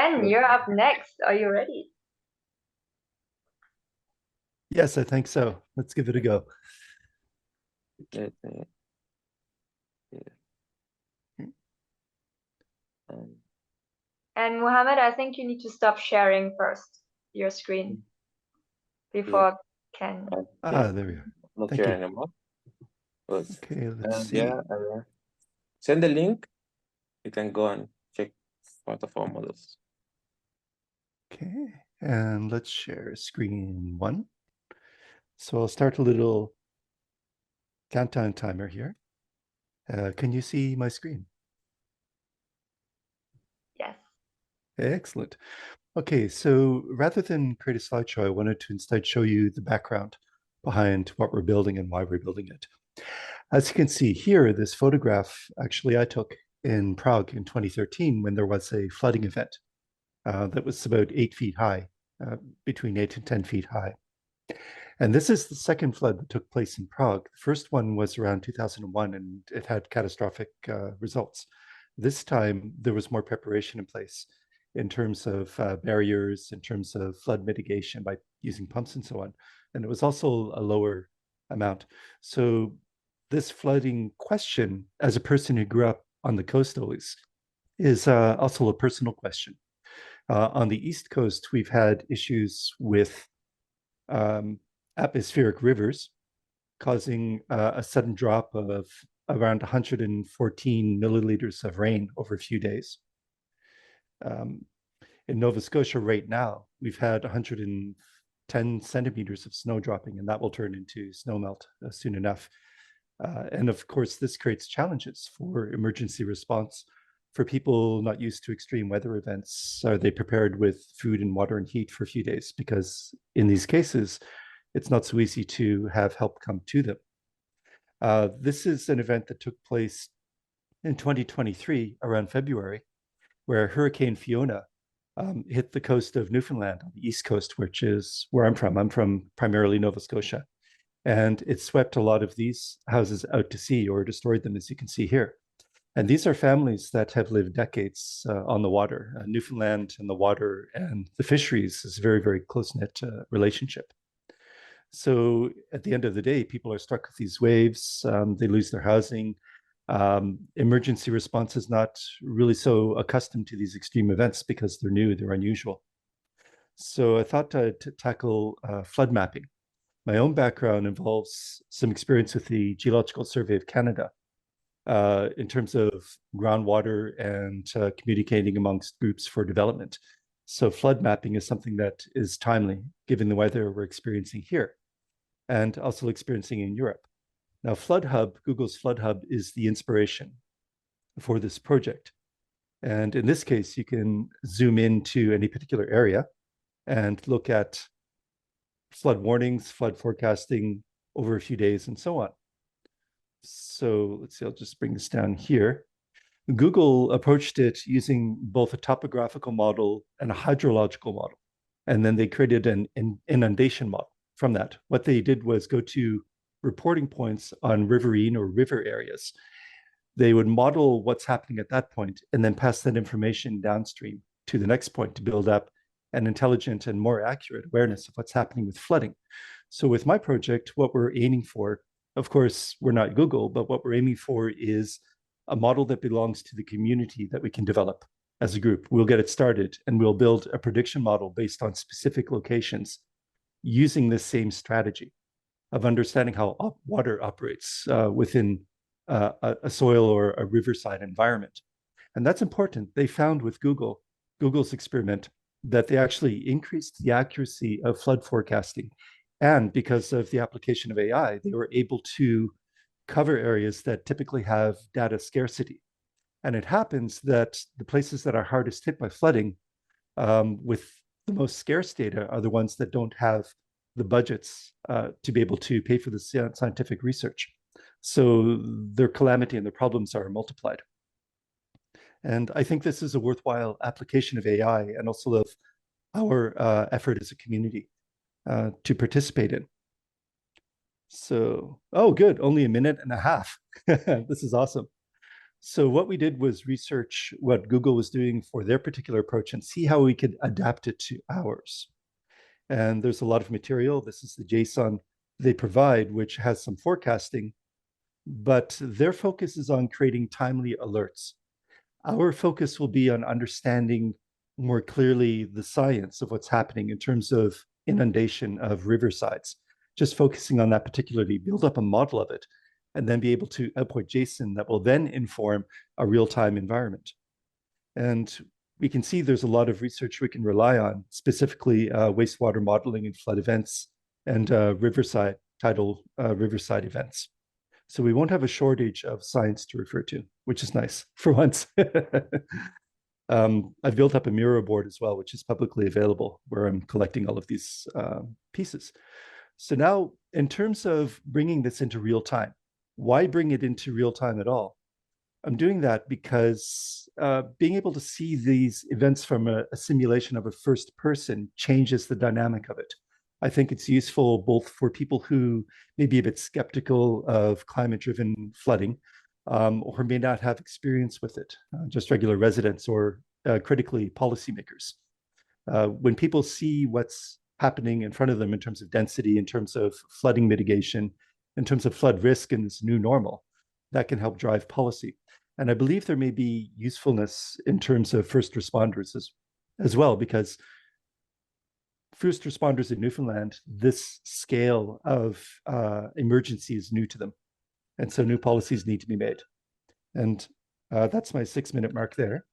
Kenn, you're up next. Are you ready? Yes, I think so. Let's give it a go. Let me um, And Muhammad, I think you need to stop sharing first your screen yeah. before Kenn. Okay. There we are. Not Thank here you. anymore. Good. Okay, let's And see. yeah, send the link. You can go and check part of our models. Okay, and let's share screen one. So I'll start a little countdown timer here. Can you see my screen? Yes. Excellent. Okay, so rather than create a slideshow, I wanted to instead show you the background behind what we're building and why we're building it. As you can see here, this photograph actually I took in Prague in 2013 when there was a flooding event that was about 8 feet high, between 8 and 10 feet high. And this is the second flood that took place in Prague. The first one was around 2001 and it had catastrophic results. This time there was more preparation in place in terms of barriers, in terms of flood mitigation by using pumps and so on. And it was also a lower amount. So this flooding question, as a person who grew up on the coast always, is also a personal question. On the East Coast, we've had issues with um, atmospheric rivers causing a sudden drop of around 114 milliliters of rain over a few days. In Nova Scotia right now, we've had 110 centimeters of snow dropping, and that will turn into snowmelt soon enough. And of course, this creates challenges for emergency response for people not used to extreme weather events. Are they prepared with food and water and heat for a few days? Because in these cases, it's not so easy to have help come to them. This is an event that took place in 2023 around February, where Hurricane Fiona hit the coast of Newfoundland on the East Coast, which is where I'm from. I'm from primarily Nova Scotia. And it swept a lot of these houses out to sea or destroyed them, as you can see here. And these are families that have lived decades on the water. Newfoundland and the water and the fisheries is a very, very close-knit relationship. So at the end of the day, people are stuck with these waves. They lose their housing. Emergency response is not really so accustomed to these extreme events because they're new, they're unusual. So I thought to tackle flood mapping. My own background involves some experience with the Geological Survey of Canada in terms of groundwater and communicating amongst groups for development. So flood mapping is something that is timely given the weather we're experiencing here and also experiencing in Europe. Now, Flood Hub, Google's Flood Hub is the inspiration for this project. And in this case, you can zoom into any particular area and look at flood warnings, flood forecasting over a few days, and so on. So let's see, I'll just bring this down here. Google approached it using both a topographical model and a hydrological model. And then they created an inundation model from that. What they did was go to reporting points on riverine or river areas. They would model what's happening at that point and then pass that information downstream to the next point to build up an intelligent and more accurate awareness of what's happening with flooding. So with my project, what we're aiming for, of course, we're not Google, but what we're aiming for is a model that belongs to the community that we can develop as a group. We'll get it started and we'll build a prediction model based on specific locations using this same strategy of understanding how water operates within a soil or a riverside environment. And that's important. They found with Google's experiment, that they actually increased the accuracy of flood forecasting. And because of the application of AI, they were able to cover areas that typically have data scarcity. And it happens that the places that are hardest hit by flooding with the most scarce data are the ones that don't have the budgets to be able to pay for the scientific research. So their calamity and their problems are multiplied. And I think this is a worthwhile application of AI and also of our effort as a community to participate in. So, oh, good, only a minute and a half. This is awesome. So what we did was research what Google was doing for their particular approach and see how we could adapt it to ours. And there's a lot of material. This is the JSON they provide, which has some forecasting, but their focus is on creating timely alerts. Our focus will be on understanding more clearly the science of what's happening in terms of inundation of riversides, just focusing on that particularly, build up a model of it, and then be able to output JSON that will then inform a real-time environment. And we can see there's a lot of research we can rely on, specifically wastewater modeling and flood events and tidal riverside events. So we won't have a shortage of science to refer to, which is nice for once. I've built up a Miro board as well, which is publicly available, where I'm collecting all of these pieces. So now, in terms of bringing this into real time, why bring it into real time at all? I'm doing that because being able to see these events from a simulation of a first person changes the dynamic of it. I think it's useful both for people who may be a bit skeptical of climate-driven flooding, or may not have experience with it, just regular residents or critically policymakers. When people see what's happening in front of them in terms of density, in terms of flooding mitigation, in terms of flood risk in this new normal, that can help drive policy. And I believe there may be usefulness in terms of first responders as well, because first responders in Newfoundland, this scale of emergency is new to them. And so new policies need to be made. And that's my 6-minute mark there.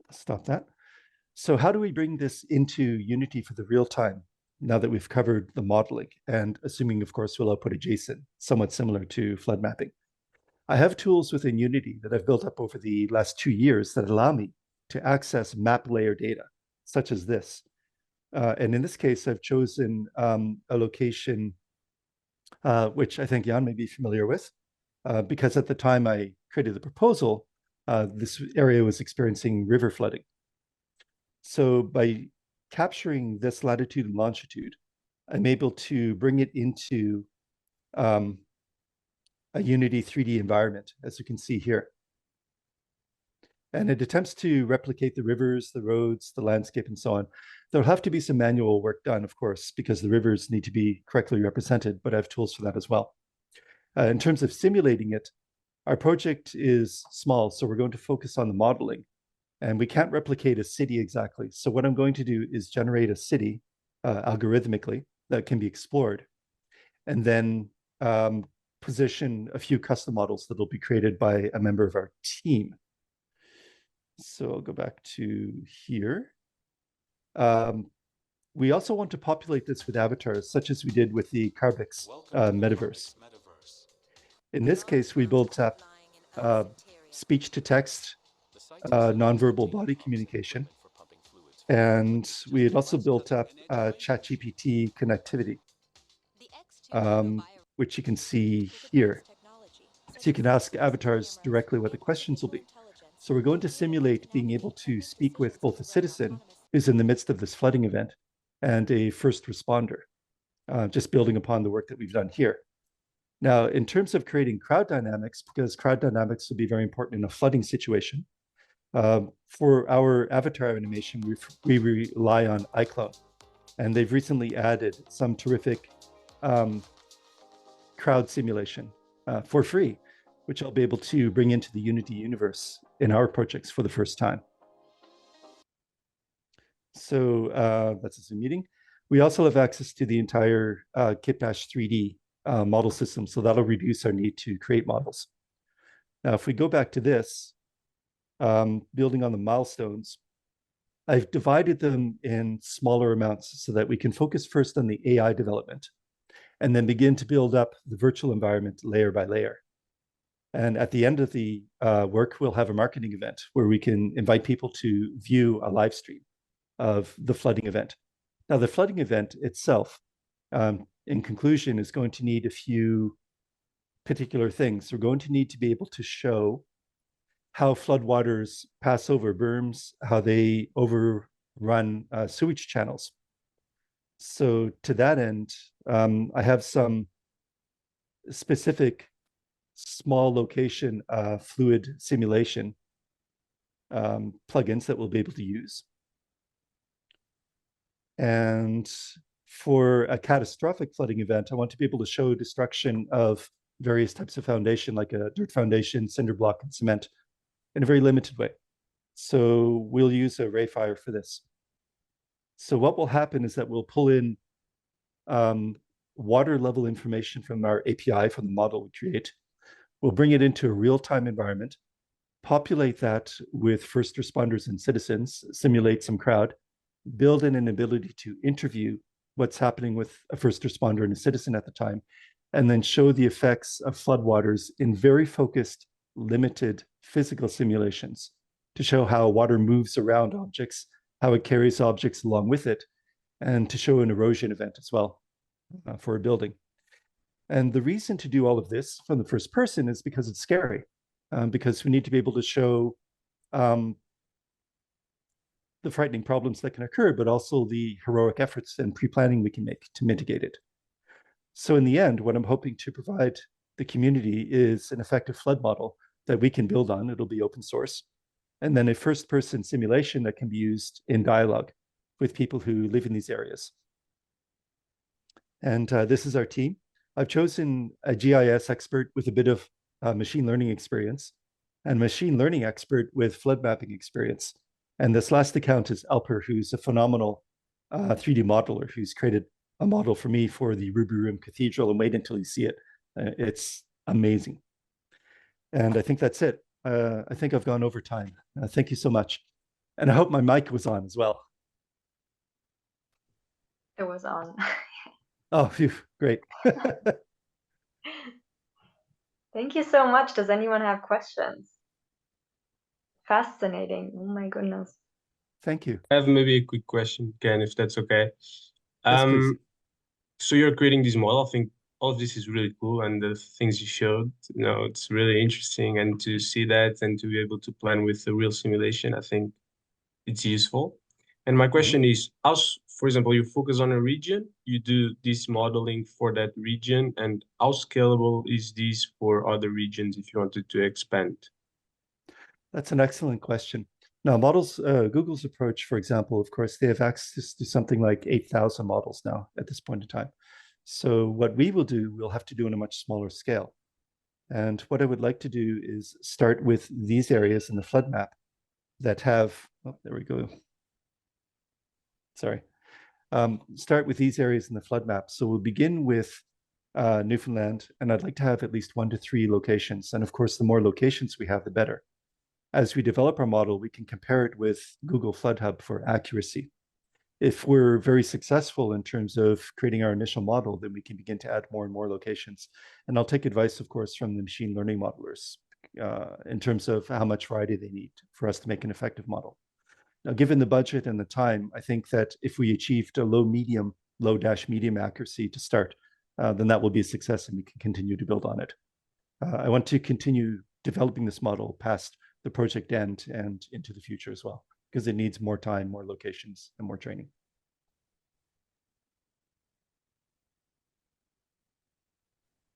Stop that. So how do we bring this into Unity for the real time, now that we've covered the modeling, and assuming, of course, we'll output a JSON, somewhat similar to flood mapping? I have tools within Unity that I've built up over the last 2 years that allow me to access map layer data, such as this. And in this case, I've chosen a location which I think Jan may be familiar with, because at the time I created the proposal, this area was experiencing river flooding. So by capturing this latitude and longitude, I'm able to bring it into a Unity 3D environment, as you can see here. And it attempts to replicate the rivers, the roads, the landscape, and so on. There'll have to be some manual work done, of course, because the rivers need to be correctly represented, but I have tools for that as well. In terms of simulating it, our project is small, so we're going to focus on the modeling. And we can't replicate a city exactly. So what I'm going to do is generate a city algorithmically that can be explored, and then position a few custom models that will be created by a member of our team. So I'll go back to here. We also want to populate this with avatars, such as we did with the Carbix metaverse. In this case, we built up speech-to-text, nonverbal body communication, and we had also built up ChatGPT connectivity, which you can see here. So you can ask avatars directly what the questions will be. So we're going to simulate being able to speak with both a citizen who's in the midst of this flooding event and a first responder, just building upon the work that we've done here. Now, in terms of creating crowd dynamics, because crowd dynamics will be very important in a flooding situation, for our avatar animation, we rely on iClone, and they've recently added some terrific crowd simulation for free, which I'll be able to bring into the Unity universe in our projects for the first time. So that's a Zoom meeting. We also have access to the entire Kit-3D model system, so that'll reduce our need to create models. Now, if we go back to this, building on the milestones, I've divided them in smaller amounts so that we can focus first on the AI development and then begin to build up the virtual environment layer by layer. And at the end of the work, we'll have a marketing event where we can invite people to view a live stream of the flooding event. Now, the flooding event itself, in conclusion, is going to need a few particular things. We're going to need to be able to show how floodwaters pass over berms, how they overrun sewage channels. So to that end, I have some specific small location fluid simulation plugins that we'll be able to use. And for a catastrophic flooding event, I want to be able to show destruction of various types of foundation, like a dirt foundation, cinder block, and cement, in a very limited way. So we'll use a ray fire for this. So what will happen is that we'll pull in water level information from our API, from the model we create. We'll bring it into a real-time environment, populate that with first responders and citizens, simulate some crowd, build in an ability to interview what's happening with a first responder and a citizen at the time, and then show the effects of floodwaters in very focused, limited physical simulations to show how water moves around objects, how it carries objects along with it, and to show an erosion event as well for a building. And the reason to do all of this from the first person is because it's scary, because we need to be able to show the frightening problems that can occur, but also the heroic efforts and pre-planning we can make to mitigate it. So in the end, what I'm hoping to provide the community is an effective flood model that we can build on. It'll be open source. And then a first-person simulation that can be used in dialogue with people who live in these areas. And this is our team. I've chosen a GIS expert with a bit of machine learning experience and machine learning expert with flood mapping experience. And this last account is Alper, who's a phenomenal 3D modeler who's created a model for me for the Ruby Room Cathedral, and wait until you see it. It's amazing. And I think that's it. I think I've gone over time. Thank you so much. And I hope my mic was on as well. It was on. Oh, phew, great. Thank you so much. Does anyone have questions? Fascinating. Oh my goodness. Thank you. I have maybe a quick question, Ken, if that's okay. Yes, please. So you're creating this model. I think all of this is really cool, and the things you showed, it's really interesting. And to see that and to be able to plan with the real simulation, I think it's useful. And my question is, how, for example, you focus on a region, you do this modeling for that region, and how scalable is this for other regions if you wanted to expand? That's an excellent question. Now, models, Google's approach, for example, of course, they have access to something like 8,000 models now at this point in time. So what we will do, we'll have to do on a much smaller scale. And what I would like to do is start with these areas in the flood map that have, oh, there we go. Sorry. Start with these areas in the flood map. So we'll begin with Newfoundland, and I'd like to have at least 1 to 3 locations. And of course, the more locations we have, the better. As we develop our model, we can compare it with Google Flood Hub for accuracy. If we're very successful in terms of creating our initial model, then we can begin to add more and more locations. And I'll take advice, of course, from the machine learning modelers in terms of how much variety they need for us to make an effective model. Now, given the budget and the time, I think that if we achieved a low-medium accuracy to start, then that will be a success and we can continue to build on it. I want to continue developing this model past the project end and into the future as well, because it needs more time, more locations, and more training.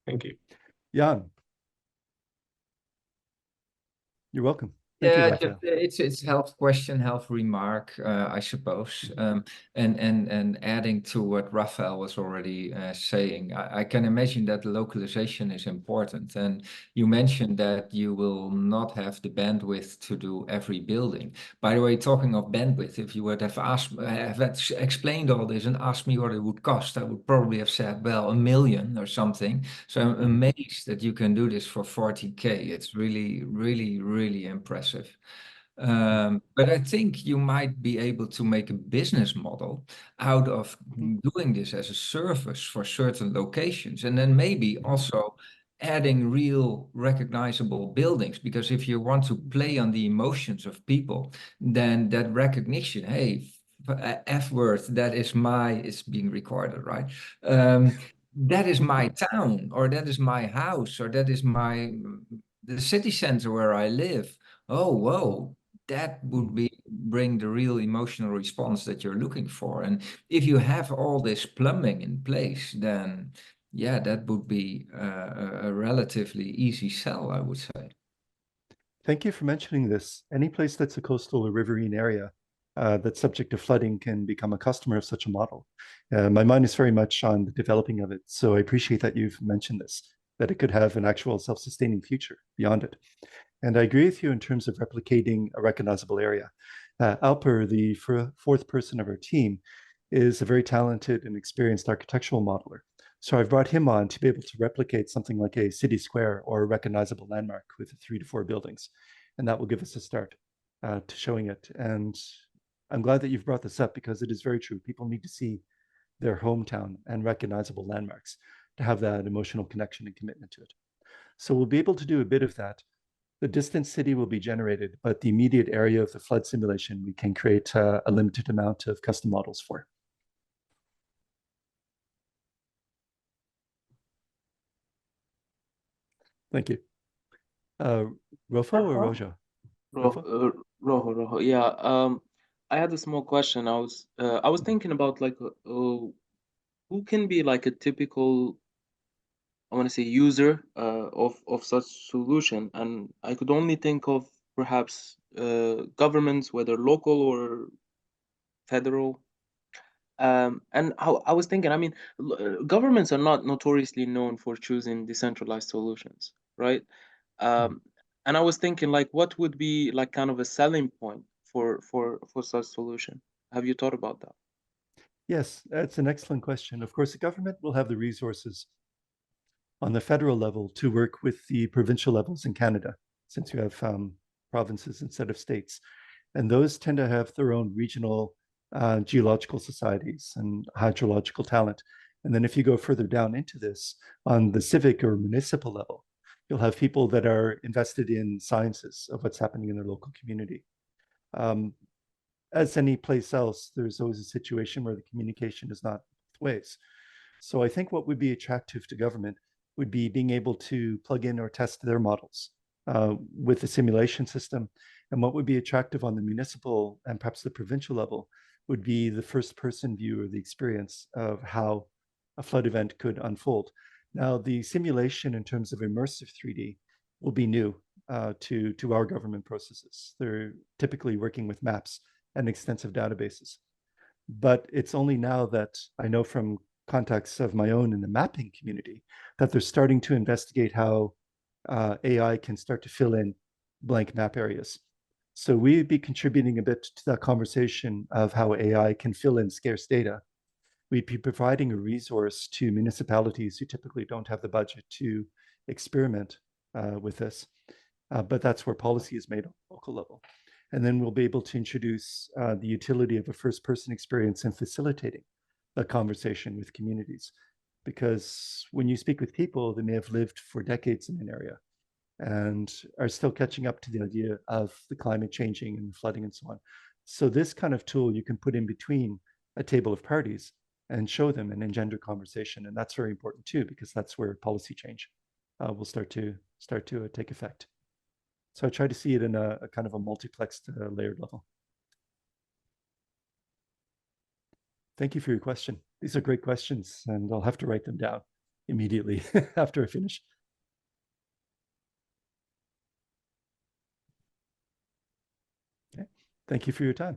Thank you. Jan. You're welcome. Thank you, Raphael. It's health question, health remark, I suppose. And adding to what Raphael was already saying, I can imagine that localization is important. And you mentioned that you will not have the bandwidth to do every building. By the way, talking of bandwidth, if you would have explained all this and asked me what it would cost, I would probably have said, well, $1 million or something. So I'm amazed that you can do this for 40K. It's really, really, really impressive. But I think you might be able to make a business model out of doing this as a service for certain locations, and then maybe also adding real recognizable buildings, because if you want to play on the emotions of people, then that recognition, hey, F word, that is it's being recorded, right? That is my town, or that is my house, or that is the city center where I live. Oh, whoa, that would bring the real emotional response that you're looking for. And if you have all this plumbing in place, then yeah, that would be a relatively easy sell, I would say. Thank you for mentioning this. Any place that's a coastal or riverine area that's subject to flooding can become a customer of such a model. My mind is very much on the developing of it, so I appreciate that you've mentioned this, that it could have an actual self-sustaining future beyond it. And I agree with you in terms of replicating a recognizable area. Alper, the fourth person of our team, is a very talented and experienced architectural modeler. So I've brought him on to be able to replicate something like a city square or a recognizable landmark with 3 to 4 buildings. And that will give us a start to showing it. And I'm glad that you've brought this up because it is very true. People need to see their hometown and recognizable landmarks to have that emotional connection and commitment to it. So we'll be able to do a bit of that. The distant city will be generated, but the immediate area of the flood simulation, we can create a limited amount of custom models for. Thank you. Rofo or Rojo? Rojo. Yeah. I had a small question. I was thinking about like who can be like a typical, I want to say, user of such solution, and I could only think of perhaps governments, whether local or federal. And how I was thinking, I mean, governments are not notoriously known for choosing decentralized solutions, right? And I was thinking, like, what would be like kind of a selling point for such solution? Have you thought about that? Yes, that's an excellent question. Of course, the government will have the resources on the federal level to work with the provincial levels in Canada, since you have provinces instead of states. And those tend to have their own regional geological societies and hydrological talent. And then if you go further down into this, on the civic or municipal level, you'll have people that are invested in sciences of what's happening in their local community. As any place else, there's always a situation where the communication is not both ways. So I think what would be attractive to government would be being able to plug in or test their models with the simulation system. And what would be attractive on the municipal and perhaps the provincial level would be the first person view or the experience of how a flood event could unfold. Now, the simulation in terms of immersive 3D will be new to our government processes. They're typically working with maps and extensive databases. But it's only now that I know from contacts of my own in the mapping community that they're starting to investigate how AI can start to fill in blank map areas. So we'd be contributing a bit to that conversation of how AI can fill in scarce data. We'd be providing a resource to municipalities who typically don't have the budget to experiment with this. But that's where policy is made on the local level. And then we'll be able to introduce the utility of a first-person experience in facilitating a conversation with communities. Because when you speak with people, they may have lived for decades in an area and are still catching up to the idea of the climate changing and flooding and so on. So this kind of tool you can put in between a table of parties and show them and engender conversation. And that's very important too, because that's where policy change will start to take effect. So I try to see it in a kind of a multiplexed layered level. Thank you for your question. These are great questions, and I'll have to write them down immediately after I finish. Okay. Thank you for your time.